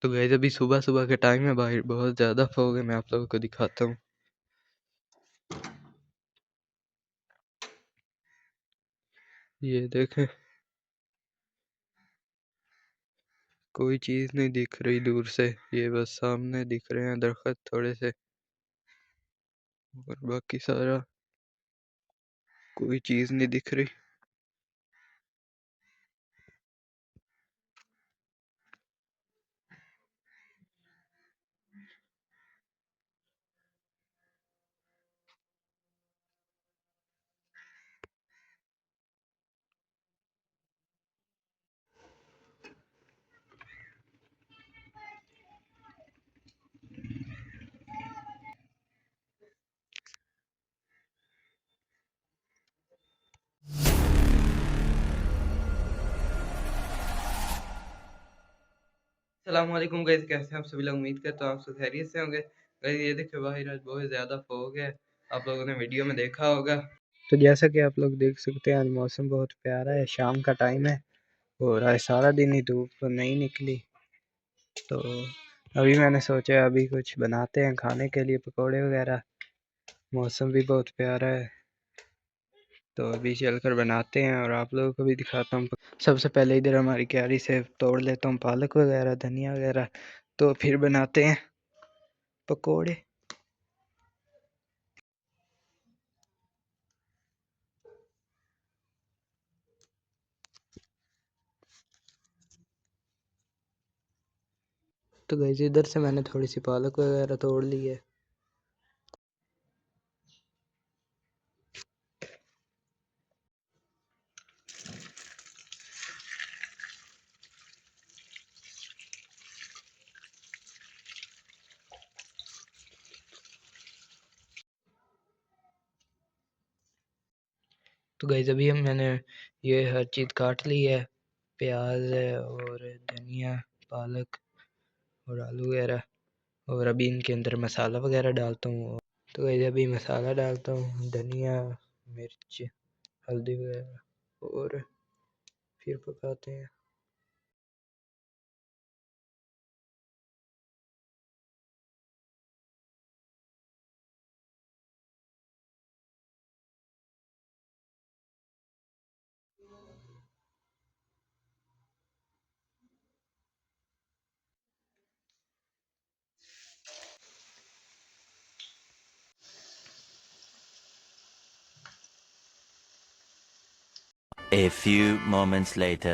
तो गाइस अभी सुबह सुबह के टाइम है, बाहर बहुत ज़्यादा फॉग है। मैं आप लोगों को दिखाता हूँ। ये देखें, कोई चीज़ नहीं दिख रही दूर से। ये बस सामने दिख रहे हैं दरख्त थोड़े से, और बाकी सारा कोई चीज़ नहीं दिख रही। अस्सलामुअलैकुम गाइस, कैसे हैं आप सभी लोग? उम्मीद करता हूँ आप सब खैरियत से होंगे। गाइस ये देखिए, बाहर आज बहुत ज़्यादा फॉग है। आप लोगों ने वीडियो में देखा होगा। तो जैसा कि आप लोग देख सकते हैं, आज मौसम बहुत प्यारा है। शाम का टाइम है और आज सारा दिन ही धूप नहीं निकली। तो अभी मैंने सोचा अभी कुछ बनाते हैं खाने के लिए, पकौड़े वगैरह। मौसम भी बहुत प्यारा है, तो अभी चलकर बनाते हैं और आप लोगों को भी दिखाता हूँ। सबसे पहले इधर हमारी क्यारी से तोड़ लेता हूँ पालक वगैरह, धनिया वगैरह, तो फिर बनाते हैं पकोड़े। तो गाइस इधर से मैंने थोड़ी सी पालक वगैरह तोड़ ली है। तो गाइस अभी मैंने ये हर चीज़ काट ली है। प्याज है और धनिया, पालक और आलू वगैरह। और अभी इनके अंदर मसाला वगैरह डालता हूँ। तो गाइस अभी मसाला डालता हूँ, धनिया, मिर्च, हल्दी वगैरह, और फिर पकाते हैं। A few moments later.